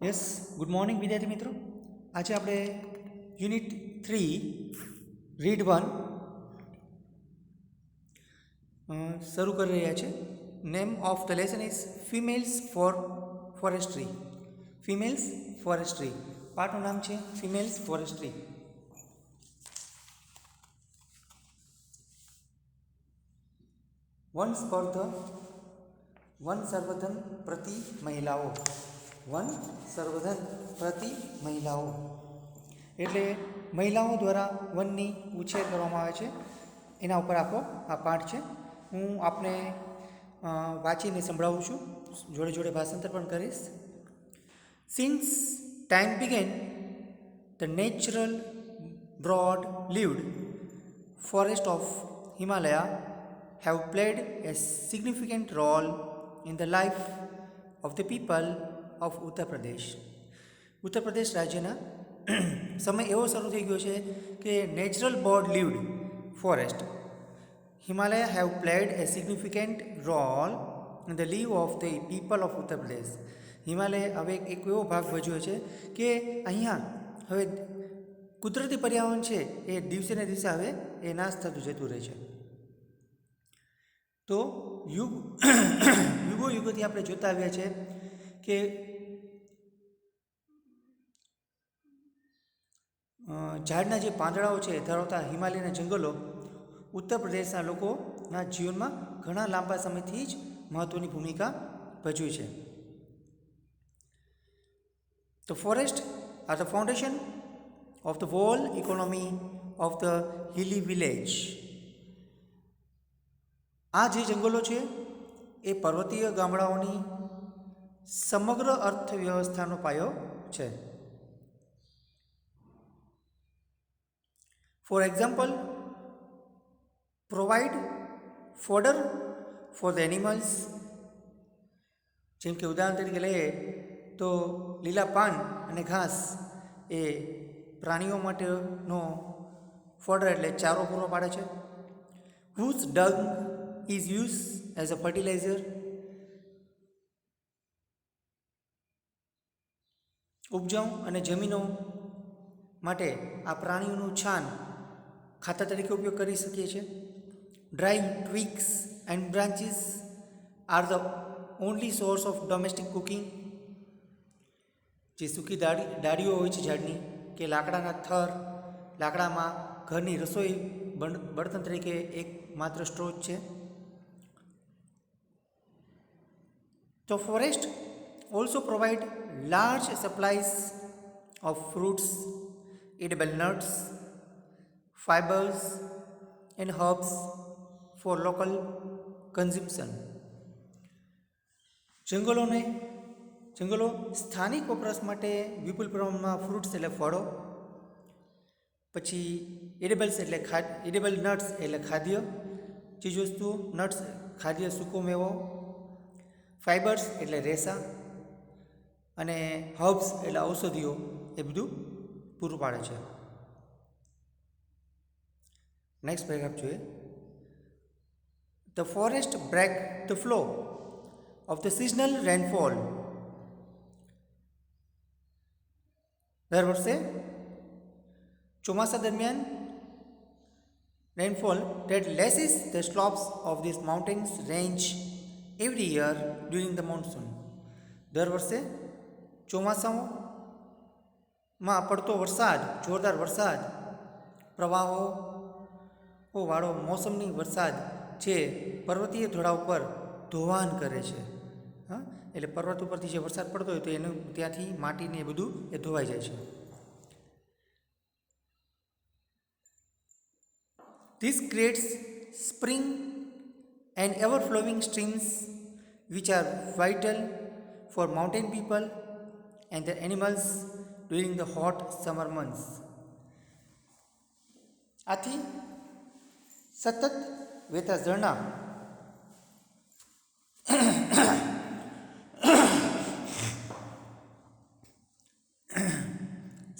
Yes, good morning વિદ્યાર્થી મિત્રો. આજે આપણે યુનિટ 3 રીડ 1 શરૂ કરી રહ્યા છે. Name of the lesson is females for forestry. Females forestry પાઠનું નામ છે ફિમેલ્સ ફોરેસ્ટ્રી. વન સ્પર્ધ વન સંવર્ધન પ્રતિ મહિલાઓ. વન સંવર્ધન પ્રતિ મહિલાઓ એટલે મહિલાઓ દ્વારા વનની ઉછેર કરવામાં આવે છે, એના ઉપર આખો આ પાઠ છે. હું આપને વાંચીને સંભળાવું છું, જોડે જોડે ભાષાંતર પણ કરીશ. Since time began the natural broad leaved forest of Himalaya have played a significant role in the life of the people of Uttar Pradesh. Uttar Pradesh રાજ્યના સમય એવો શરૂ થઈ ગયો છે કે natural broad leaved forest Himalaya have played a significant role in the lives of the people of Uttar Pradesh. Himalaya હવે એક એવો ભાગ ભજવ્યો છે કે અહીંયા હવે કુદરતી પર્યાવરણ છે એ દિવસે ને દિવસે હવે એ નાશ થતું જતું રહે છે. તો યુગો યુગોથી આપણે જોતા આવ્યા છે કે ઝાડના જે પાંદડાઓ છે ધરાવતા હિમાલયના જંગલો ઉત્તર પ્રદેશના લોકોના જીવનમાં ઘણા લાંબા સમયથી જ મહત્ત્વની ભૂમિકા ભજવી છે. The forest are the foundation of the whole economy of the hilly village. આ જે જંગલો છે એ પર્વતીય ગામડાઓની સમગ્ર અર્થવ્યવસ્થાનો પાયો છે. For example, provide fodder for the animals. જેમ કે ઉદાહરણ તરીકે લઈએ તો લીલા પાન અને ઘાસ એ પ્રાણીઓ માટેનો ફોડર એટલે ચારો પૂરો પાડે છે. Whose dung is used as a fertilizer. ઉપજાઉ અને જમીનો માટે આ પ્રાણીઓનું છાણ ખાતર તરીકે ઉપયોગ કરી શકીએ છીએ. Dry twigs and branches are the only source of domestic cooking. જે સૂકી ડાળીઓ હોય છે ઝાડની કે લાકડાના થર, લાકડામાં ઘરની રસોઈ બળતણ તરીકે એક માત્ર સ્ત્રોત છે. The forest also provide large supplies of fruits, edible nuts, fibers and herbs for local consumption. જંગલો સ્થાનિક વપરાશ માટે વિપુલ પ્રમાણમાં ફ્રૂટ્સ એટલે ફળો, પછી એડિબલ્સ એટલે એડિબલ નટ્સ એટલે ખાદ્ય ચીજવસ્તુઓ, નટ્સ ખાદ્ય સૂકો મેવો, ફાઇબર્સ એટલે રેસા અને હર્બ્સ એટલે ઔષધિઓ એ બધું પૂરું પાડે છે. નેક્સ્ટ પેરેગ્રાફ જોઈએ. The forest break the flow of the seasonal rainfall. દર વર્ષે ચોમાસા દરમિયાન rainfall that lessens the slopes of these mountains range every year during the monsoon. દર વર્ષે ચોમાસામાં પડતો વરસાદ, જોરદાર વરસાદ, પ્રવાહો વાળો મોસમની વરસાદ જે પર્વતીય ઢોળાવ ઉપર ધોવાણ કરે છે. એટલે પર્વત ઉપરથી જે વરસાદ પડતો હોય તો એનું ત્યાંથી માટીને એ બધું એ ધોવાઈ જાય છે. This creates spring and ever-flowing streams which are vital for mountain people and their animals during the hot summer months. આથી સતત વહેતા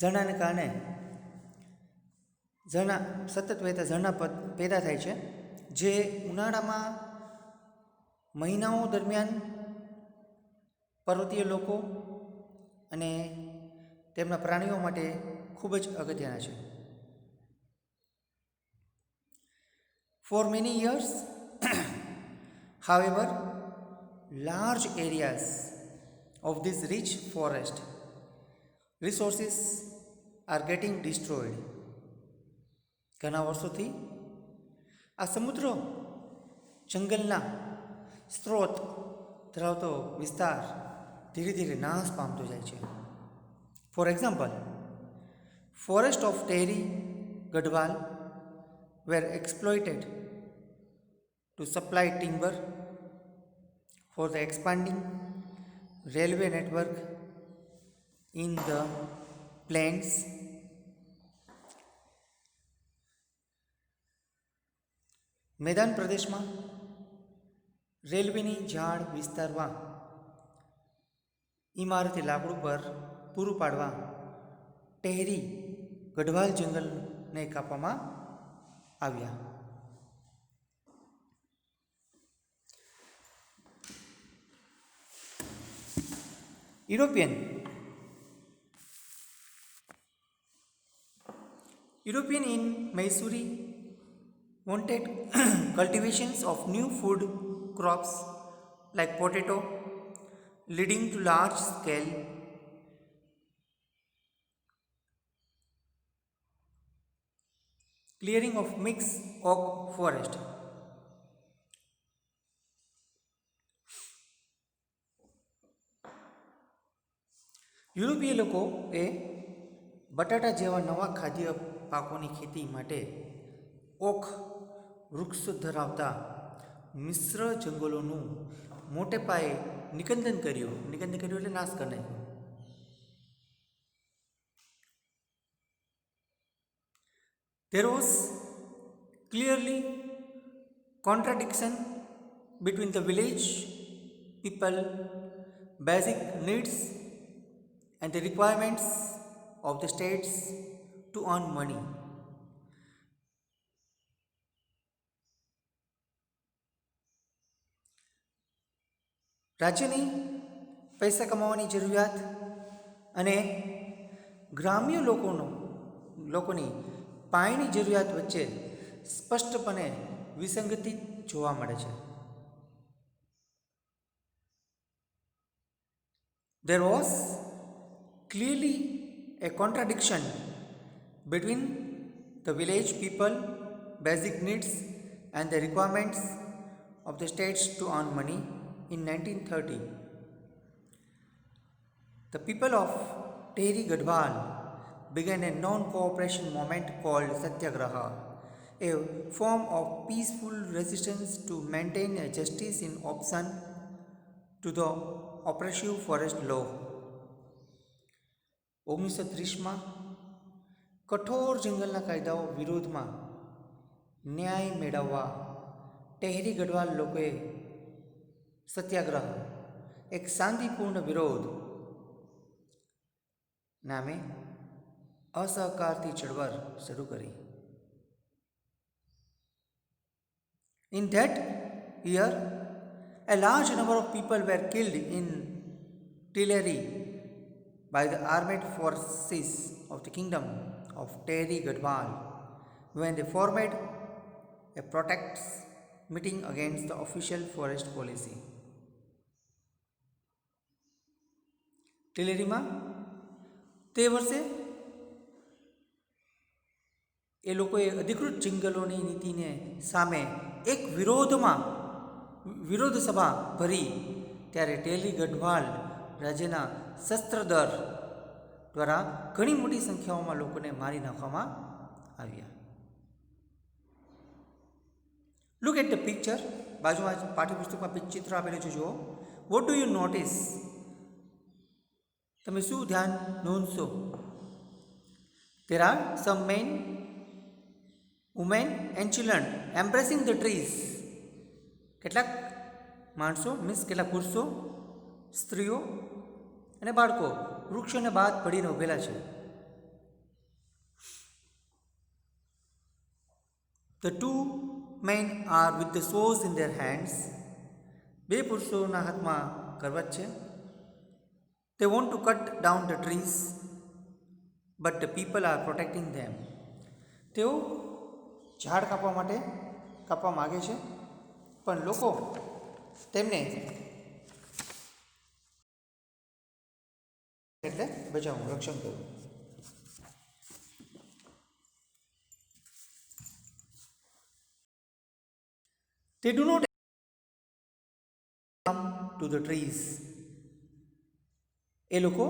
ઝરણાને કારણે સતત વહેતા ઝરણા પેદા થાય છે, જે ઉનાળામાં મહિનાઓ દરમિયાન પર્વતીય લોકો અને તેમના પ્રાણીઓ માટે ખૂબ જ અગત્યના છે. For many years, however, large areas of this rich forest resources are getting destroyed. ઘણા વર્ષોથી આ સમુદ્ર જંગલના સ્ત્રોત ધરાવતો વિસ્તાર ધીરે ધીરે નાશ પામતો જાય છે. For example, forest of Tehri Garhwal were exploited to supply timber for the expanding railway network in the plains. મેદાન પ્રદેશમાં રેલવેની ઝાડ વિસ્તારવા, ઇમારતી લાકડું પર પૂરું પાડવા ટેહરી ગઢવાલ જંગલને કાપવામાં આવ્યા. European in Mysore wanted cultivations of new food crops like potato, leading to large scale clearing of mixed oak forest. યુરોપીય લોકોએ બટાટા જેવા નવા ખાદ્ય પાકોની ખેતી માટે ઓક વૃક્ષ ધરાવતા મિશ્ર જંગલોનું મોટે પાયે નિકંદન કર્યું એટલે નાશ કરી નાખ્યો. There was clearly contradiction between the village people basic needs and the requirements of the states to earn money. રાજ્યની પૈસા કમાવાની જરૂરિયાત અને ગ્રામ્ય લોકોની પાણીની જરૂરિયાત વચ્ચે સ્પષ્ટપણે વિસંગતિ જોવા મળે છે. There was clearly a contradiction between the village people basic needs and the requirements of the states to earn money. In 1930, the people of Tehri Gadhwal began a non-cooperation movement called Satyagraha, a form of peaceful resistance to maintain a justice in opposition to the oppressive forest law. 1930માં કઠોર જંગલના કાયદાઓ વિરોધમાં ન્યાય મેળવવા ટેહરી ગઢવાલ લોકોએ સત્યાગ્રહ, એક શાંતિપૂર્ણ વિરોધ નામે અસહકારથી ચળવળ શરૂ કરી. In that year, a large number of people were killed in Tillary by the armed forces of the kingdom of Tehri Gadhwal when they formed a protest meeting against the official forest policy. ટિલેરીમાં તે વર્ષે એ લોકોએ અધિકૃત જંગલોની નીતિને સામે એક વિરોધ સભા ભરી ત્યારે ટેહરી ગઢવાલ રાજ્યના શસ્ત્ર દળ દ્વારા ઘણી મોટી સંખ્યાઓમાં લોકોને મારી નાખવામાં આવ્યા. Look at the picture. બાજુમાં પાઠ્યપુસ્તકમાં ચિત્ર આપેલું છે, જુઓ. What do you notice? તમે શું ધ્યાન નોંધશો? There are some men, women and children embracing the trees. કેટલાક માણસો કેટલાક પુરુષો, સ્ત્રીઓ અને બાળકો વૃક્ષોને બાદ પડીને ઉભેલા છે. The two men are with the swords in their hands. બે પુરુષોના હાથમાં કરવત છે. They want to cut down the trees, but the people are protecting them. તેઓ ઝાડ કાપવા માગે છે, પણ લોકો તેમને એટલે બચાવવું, રક્ષણ કરવું. They do not come to the trees. એ લોકો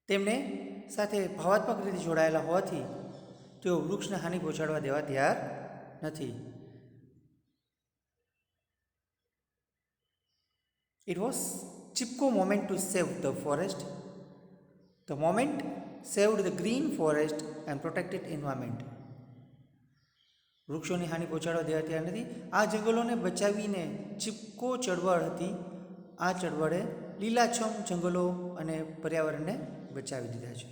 તેમને સાથે ભાવાત્મક રીતે જોડાયેલા હોવાથી તેઓ વૃક્ષને હાનિ પહોંચાડવા દેવા તૈયાર નથી. It was Chipko moment to save the forest. The moment saved the green forest and protected environment. વૃક્ષોની હાનિ પહોંચાડવા દેવા તૈયાર નથી. આ જંગલોને બચાવીને ચિપકો ચળવળ હતી. આ ચળવળે લીલાછમ જંગલો અને પર્યાવરણને બચાવી દીધા છે.